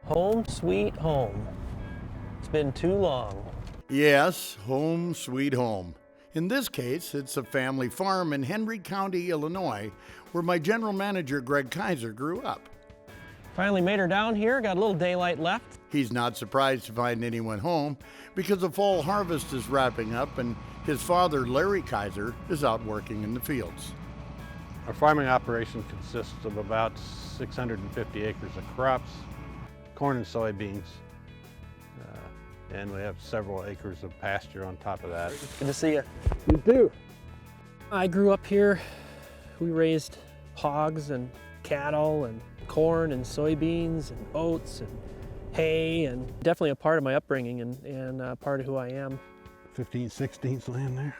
Home sweet home. It's been too long. Yes, home sweet home. In this case, it's a family farm in Henry County, Illinois, where my general manager, Greg Kaiser, grew up. Finally made her down here, got a little daylight left. He's not surprised to find anyone home because the fall harvest is wrapping up and his father, Larry Kaiser, is out working in the fields. Our farming operation consists of about 650 acres of crops, corn and soybeans, and we have several acres of pasture on top of that. Good to see you. You do. I grew up here. We raised hogs and cattle and corn and soybeans and oats and hay, and definitely a part of my upbringing and part of who I am. 15/16 land there.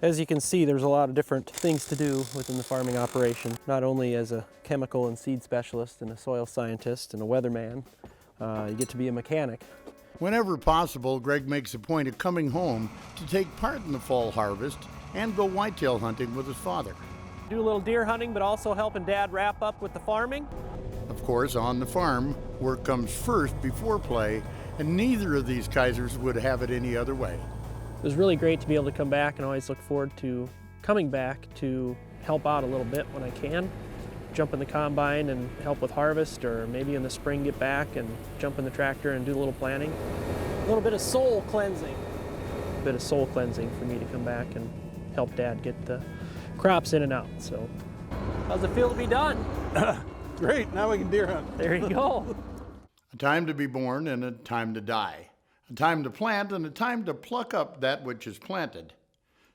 As you can see, there's a lot of different things to do within the farming operation, not only as a chemical and seed specialist and a soil scientist and a weatherman, you get to be a mechanic. Whenever possible, Greg makes a point of coming home to take part in the fall harvest and go whitetail hunting with his father. Do a little deer hunting, but also helping Dad wrap up with the farming. Of course, on the farm, work comes first before play, and neither of these Kaisers would have it any other way. It was really great to be able to come back, and always look forward to coming back to help out a little bit when I can. Jump in the combine and help with harvest, or maybe in the spring get back and jump in the tractor and do a little planting. A little bit of soul cleansing. A bit of soul cleansing for me to come back and help Dad get the crops in and out. So, how's it feel to be done? Great, now we can deer hunt. There you go. A time to be born and a time to die. A time to plant and a time to pluck up that which is planted.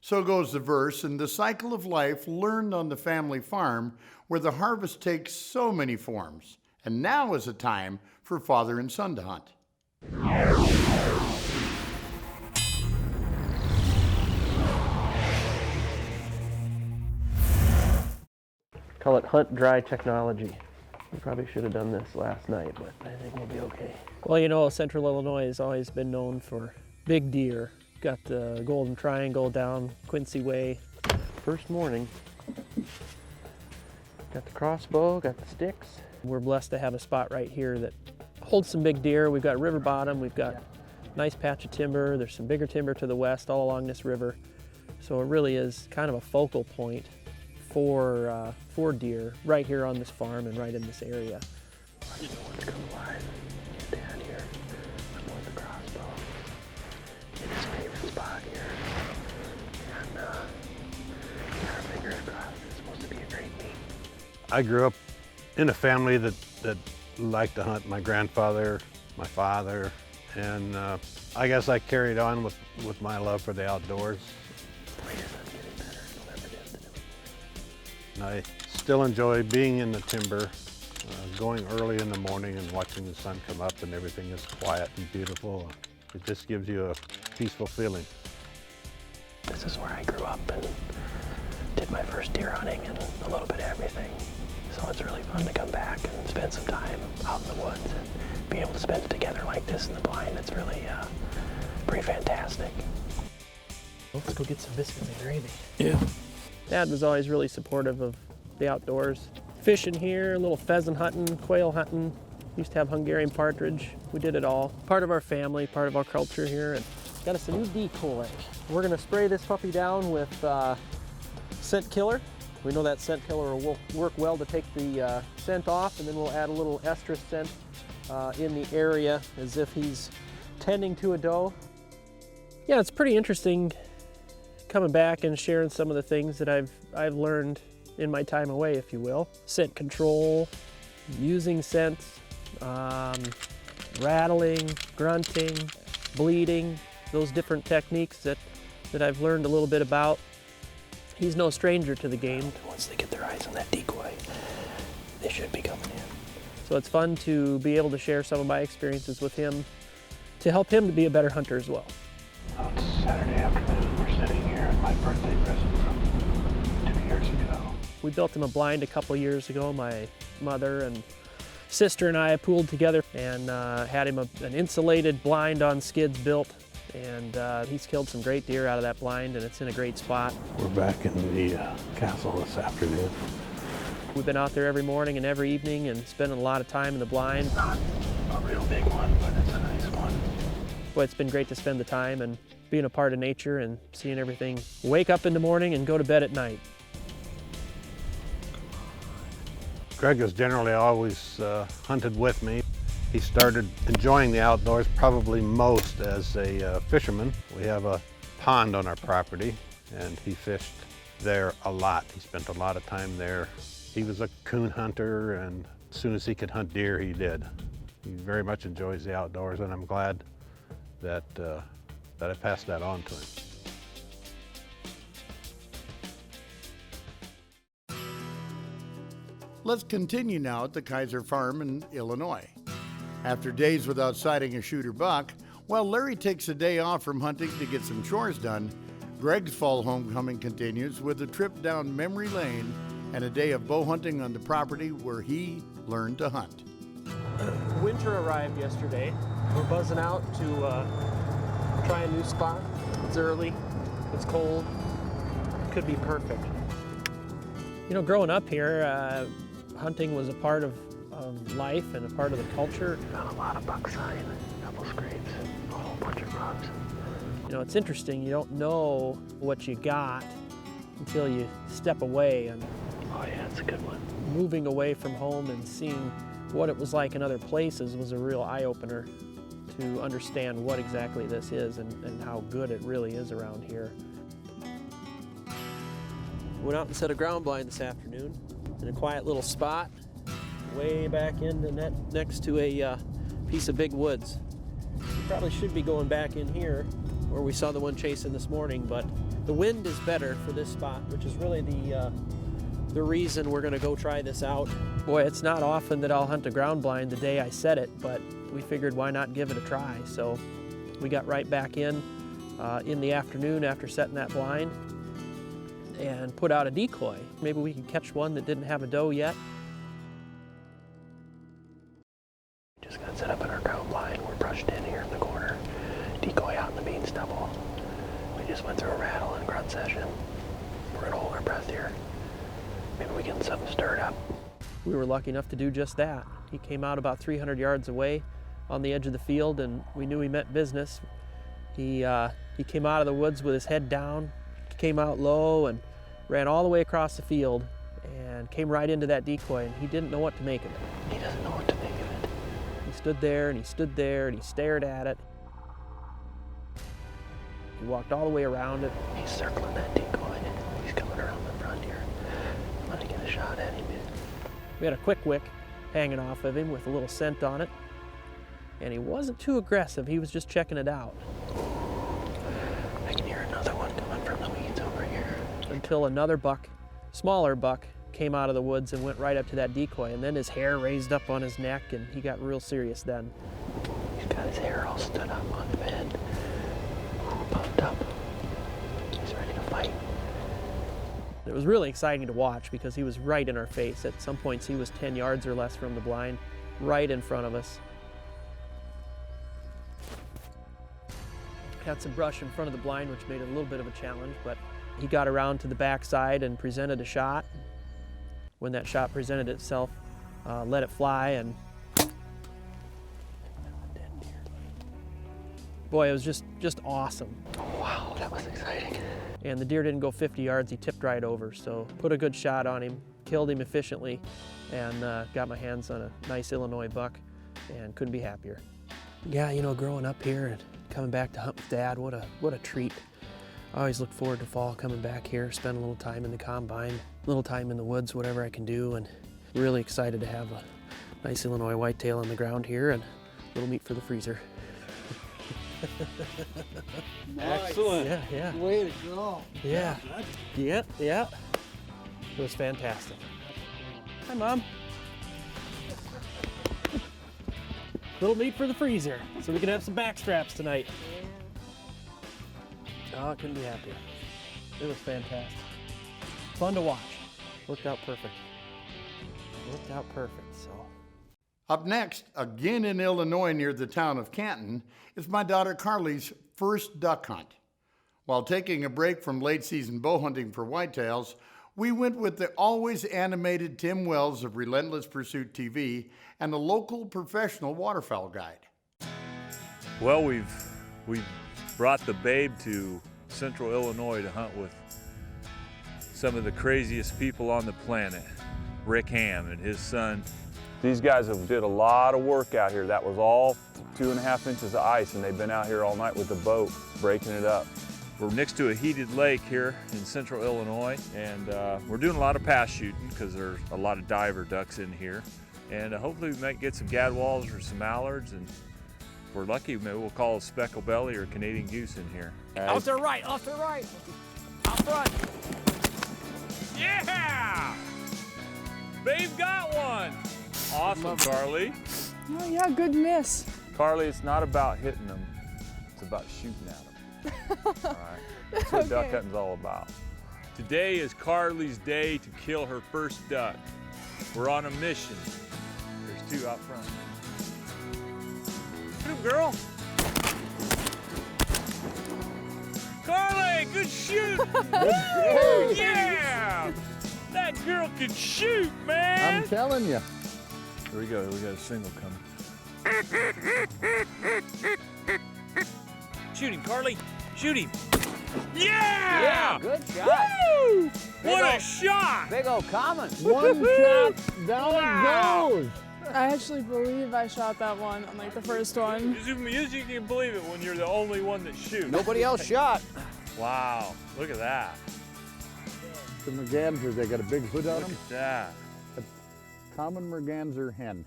So goes the verse in the cycle of life learned on the family farm, where the harvest takes so many forms. And now is a time for father and son to hunt. Call it hunt dry technology. We probably should have done this last night, but I think we'll be okay. Well, you know, Central Illinois has always been known for big deer. Got the Golden Triangle down Quincy Way. First morning. Got the crossbow, got the sticks. We're blessed to have a spot right here that holds some big deer. We've got river bottom, we've got a nice patch of timber. There's some bigger timber to the west all along this river. So it really is kind of a focal point for deer right here on this farm and right in this area. I just want to come alive. Get down here. I'm with the crossbow. In his favorite spot here. And get our fingers crossed. It's supposed to be a great meet. I grew up in a family that liked to hunt. My grandfather, my father, and I guess I carried on with my love for the outdoors. And I still enjoy being in the timber, going early in the morning and watching the sun come up and everything is quiet and beautiful. It just gives you a peaceful feeling. This is where I grew up and did my first deer hunting and a little bit of everything. So it's really fun to come back and spend some time out in the woods and be able to spend it together like this in the blind. It's really pretty fantastic. Let's go get some biscuits and gravy. Yeah. Dad was always really supportive of the outdoors. Fishing here, a little pheasant hunting, quail hunting. Used to have Hungarian partridge. We did it all. Part of our family, part of our culture here. And got us a new decoy. We're gonna spray this puppy down with scent killer. We know that scent killer will work well to take the scent off, and then we'll add a little estrus scent in the area as if he's tending to a doe. Yeah, it's pretty interesting coming back and sharing some of the things that I've learned in my time away, if you will. Scent control, using scents, rattling, grunting, bleeding, those different techniques that I've learned a little bit about. He's no stranger to the game. Once they get their eyes on that decoy, they should be coming in. So it's fun to be able to share some of my experiences with him to help him to be a better hunter as well. Oh, it's Saturday afternoon. We're sitting here at my birthday present from 2 years ago. We built him a blind a couple years ago. My mother and sister and I pooled together and had him an insulated blind on skids built. And he's killed some great deer out of that blind, and it's in a great spot. We're back in the castle this afternoon. We've been out there every morning and every evening and spending a lot of time in the blind. a real big one, but it's a nice one. Boy, it's been great to spend the time and being a part of nature and seeing everything wake up in the morning and go to bed at night. Greg has generally always hunted with me. He started enjoying the outdoors probably most as a fisherman. We have a pond on our property and he fished there a lot. He spent a lot of time there. He was a coon hunter, and as soon as he could hunt deer, he did. He very much enjoys the outdoors, and I'm glad that I passed that on to him. Let's continue now at the Kaiser farm in Illinois. After days without sighting a shooter buck, while Larry takes a day off from hunting to get some chores done, Greg's fall homecoming continues with a trip down memory lane and a day of bow hunting on the property where he learned to hunt. Winter arrived yesterday. We're buzzing out to try a new spot. It's early, it's cold, it could be perfect. You know, growing up here, hunting was a part of life and a part of the culture. Got a lot of buck sign, a couple scrapes, a whole bunch of rubs. You know, it's interesting, you don't know what you got until you step away, and Oh yeah, it's a good one. moving away from home and seeing what it was like in other places was a real eye-opener to understand what exactly this is and how good it really is around here. Went out and set a ground blind this afternoon in a quiet little spot way back in the net next to a piece of big woods. We probably should be going back in here where we saw the one chasing this morning, but the wind is better for this spot, which is really the reason we're gonna go try this out. Boy, it's not often that I'll hunt a ground blind the day I set it, but we figured why not give it a try. So we got right back in the afternoon after setting that blind and put out a decoy. Maybe we could catch one that didn't have a doe yet. Just got set up in our ground blind. We're brushed in here in the corner. Decoy out in the bean stubble. We just went through a rattle and grunt session. We're gonna hold our breath here. Maybe we get something stirred up. We were lucky enough to do just that. He came out about 300 yards away on the edge of the field, and we knew he meant business. He came out of the woods with his head down, came out low and ran all the way across the field and came right into that decoy, and he didn't know what to make of it. He doesn't know what to make of it. He stood there and he stood there and he stared at it. He walked all the way around it. He's circling that decoy. He's coming around the front here. I'm gonna get a shot at him. We had a quick wick hanging off of him with a little scent on it, and he wasn't too aggressive. He was just checking it out. I can hear another one coming from the weeds over here. Until another buck, smaller buck, came out of the woods and went right up to that decoy, and then his hair raised up on his neck and he got real serious then. He's got his hair all stood up on the bed. Pumped up. He's ready to fight. It was really exciting to watch because he was right in our face. At some points he was 10 yards or less from the blind, right in front of us. Had some brush in front of the blind, which made it a little bit of a challenge, but he got around to the backside and presented a shot. When that shot presented itself, let it fly, and boy, it was just awesome. Wow, that was exciting. And the deer didn't go 50 yards, he tipped right over. So put a good shot on him, killed him efficiently, and got my hands on a nice Illinois buck, and couldn't be happier. Yeah, you know, growing up here and coming back to hunt with Dad, what a treat. I always look forward to fall, coming back here, spend a little time in the combine, a little time in the woods, whatever I can do, and really excited to have a nice Illinois whitetail on the ground here and a little meat for the freezer. Excellent. Yeah. Way to go. Yeah. Yeah. It was fantastic. Hi, Mom. Little meat for the freezer, so we can have some back straps tonight. Oh, I couldn't be happier. It was fantastic. Fun to watch. Worked out perfect. So. Up next, again in Illinois near the town of Canton, is my daughter Karlee's first duck hunt. While taking a break from late season bow hunting for whitetails, We went with the always animated Tim Wells of Relentless Pursuit TV and a local professional waterfowl guide. Well, we've brought the babe to Central Illinois to hunt with some of the craziest people on the planet, Rick Ham and his son. These guys have did a lot of work out here. That was all 2.5 inches of ice, and they've been out here all night with the boat, breaking it up. We're next to a heated lake here in Central Illinois, and we're doing a lot of pass shooting because there's a lot of diver ducks in here. And hopefully we might get some gadwalls or some mallards, and if we're lucky, maybe we'll call a speckled belly or Canadian goose in here. Off to the right, out front. Yeah! Babe got one! Awesome, Karlee. Oh yeah, good miss. Karlee, it's not about hitting them, it's about shooting at them. All right, that's what duck hunting's all about. Today is Karlee's day to kill her first duck. We're on a mission. There's two out front. Good girl. Karlee, good shoot! Woo! Yeah! That girl can shoot, man! I'm telling you. Here we go, we got a single coming. Shoot him, Karlee! Shoot him! Yeah! Good shot. Woo! What a shot! Big old common. One shot, down Wow. it goes. I actually believe I shot that one on like the first one. Usually you can believe it when you're the only one that shoots. Nobody else shot. Wow, look at that. The mergansers, they got a big hood on Look them. at that. Common merganser hen.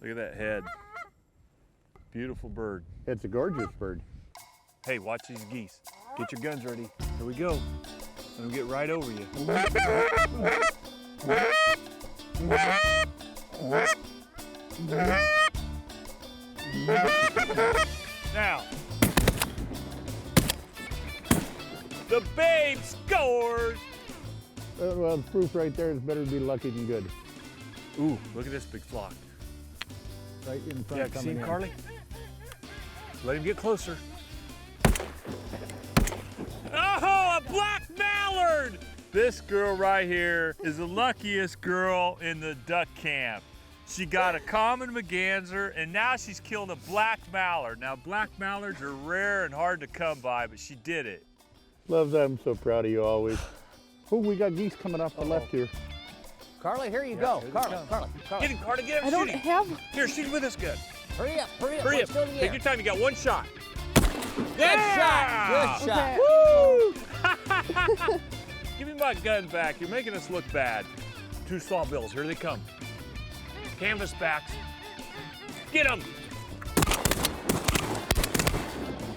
Look at that head. Beautiful bird. It's a gorgeous bird. Hey, watch these geese. Get your guns ready. Here we go. I'm gonna get right over you. Now, the babe scores. Well, the proof right there is better to be lucky than good. Ooh, look at this big flock. Right in front Yeah, coming see him, in. Karlee? Let him get closer. Oh, a black mallard! This girl right here is the luckiest girl in the duck camp. She got a common merganser, and now she's killed a black mallard. Now, black mallards are rare and hard to come by, but she did it. Love that. I'm so proud of you always. Oh, we got geese coming off the left here. Carly, here you go. here they Carly, come. Carly. Get him, Karlee, get him, I don't shoot him. have. Here, shoot him with this gun. Hurry up, hurry up. Hurry Let's up, go to the take air. your time, you got one shot. Good shot, good shot. Okay. Woo! Give me my gun back. You're making us look bad. Two sawbills. Here they come. Canvas backs. Get them.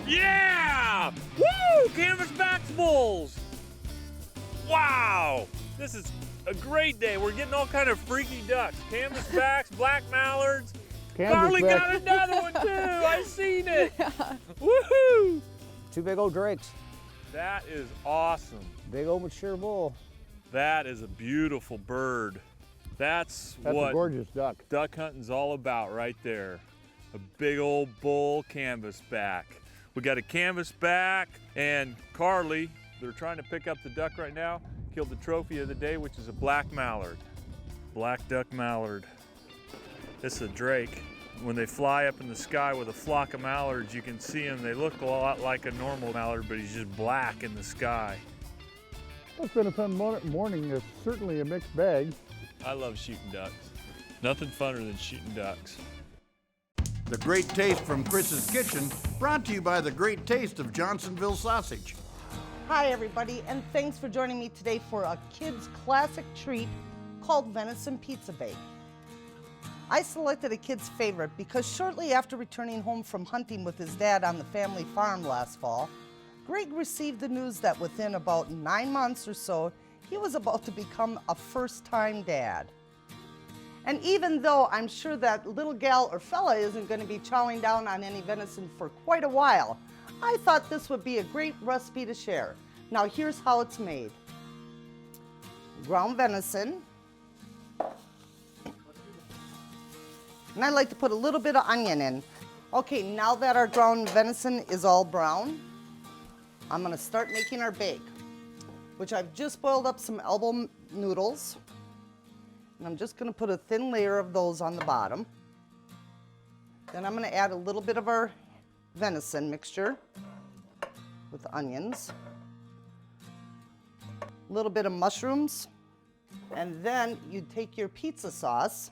Yeah! Woo! Canvas backs bulls. Wow! This is a great day. We're getting all kind of freaky ducks. Canvas backs, black mallards. Karlee got another one too. I seen it. Woohoo! Two big old drakes. That is awesome. Big old mature bull. That is a beautiful bird. That's That's what a gorgeous duck. duck hunting's all about right there. A big old bull canvasback. We got a canvasback, and Karlee, they're trying to pick up the duck right now, killed the trophy of the day, which is a black mallard. Black duck mallard. This is a drake. When they fly up in the sky with a flock of mallards, you can see them. They look a lot like a normal mallard, but he's just black in the sky. It's been a fun morning. It's certainly a mixed bag. I love shooting ducks. Nothing funner than shooting ducks. The Great Taste from Chris's Kitchen, brought to you by the Great Taste of Johnsonville Sausage. Hi everybody, and thanks for joining me today for a kid's classic treat called Venison Pizza Bake. I selected a kid's favorite because shortly after returning home from hunting with his dad on the family farm last fall, Greg received the news that within about 9 months or so, he was about to become a first-time dad. And even though I'm sure that little gal or fella isn't going to be chowing down on any venison for quite a while, I thought this would be a great recipe to share. Now here's how it's made. Ground venison. And I like to put a little bit of onion in. Okay, now that our ground venison is all brown, I'm gonna start making our bake. which I've just boiled up some elbow noodles. And I'm just going to put a thin layer of those on the bottom. Then I'm going to add a little bit of our venison mixture with onions, a little bit of mushrooms, and then you take your pizza sauce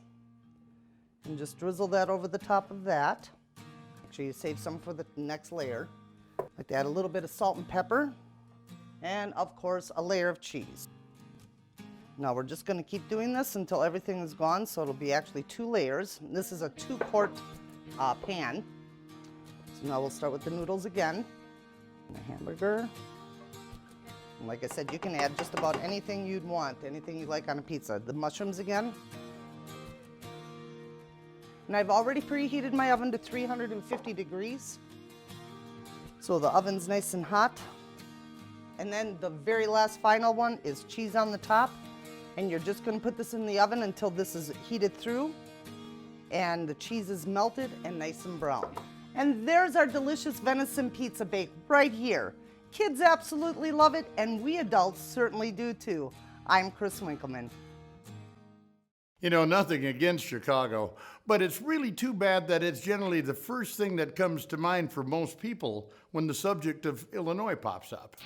and just drizzle that over the top of that. Make sure you save some for the next layer. I like to add a little bit of salt and pepper, and of course a layer of cheese. Now we're just going to keep doing this until everything is gone, so it'll be actually 2 layers. This is a 2-quart pan. So now we'll start with the noodles again, and the hamburger. And like I said, you can add just about anything you'd want, anything you like on a pizza. The mushrooms again. And I've already preheated my oven to 350 degrees. So the oven's nice and hot. And then the very last final one is cheese on the top. And you're just going to put this in the oven until this is heated through and the cheese is melted and nice and brown. And there's our delicious venison pizza bake right here. Kids absolutely love it, and we adults certainly do too. I'm Chris Winkelman. You know, nothing against Chicago, but it's really too bad that it's generally the first thing that comes to mind for most people when the subject of Illinois pops up.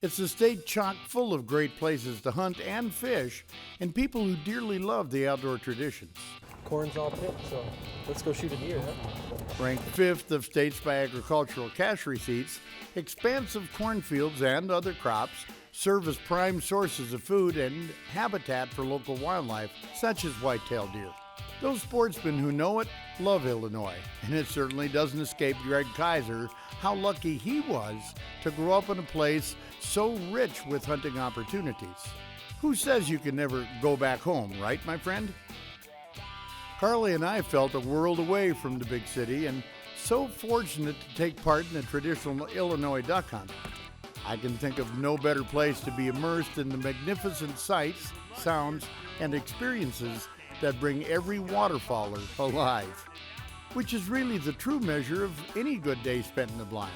It's a state chock full of great places to hunt and fish, and people who dearly love the outdoor traditions. Corn's all picked, so let's go shoot a deer, huh? Ranked 5th of states by agricultural cash receipts, expansive cornfields and other crops serve as prime sources of food and habitat for local wildlife, such as whitetail deer. Those sportsmen who know it love Illinois, and it certainly doesn't escape Greg Kaiser how lucky he was to grow up in a place so rich with hunting opportunities. Who says you can never go back home, right, my friend? Karlee and I felt a world away from the big city and so fortunate to take part in the traditional Illinois duck hunt. I can think of no better place to be immersed in the magnificent sights, sounds, and experiences that bring every waterfowler alive, which is really the true measure of any good day spent in the blind.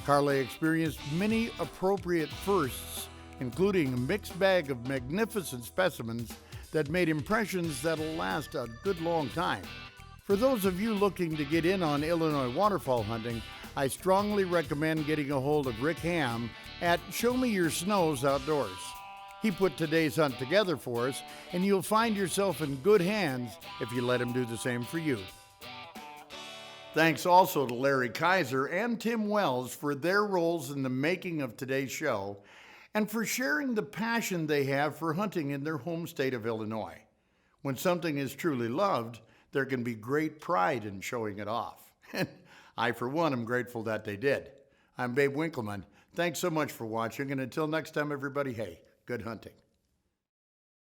Karlee experienced many appropriate firsts, including a mixed bag of magnificent specimens that made impressions that'll last a good long time. For those of you looking to get in on Illinois waterfowl hunting, I strongly recommend getting a hold of Rick Ham at Show Me Your Snows Outdoors. He put today's hunt together for us, and you'll find yourself in good hands if you let him do the same for you. Thanks also to Larry Kaiser and Tim Wells for their roles in the making of today's show, and for sharing the passion they have for hunting in their home state of Illinois. When something is truly loved, there can be great pride in showing it off. And I, for one, am grateful that they did. I'm Babe Winkelman. Thanks so much for watching, and until next time, everybody, hey, good hunting.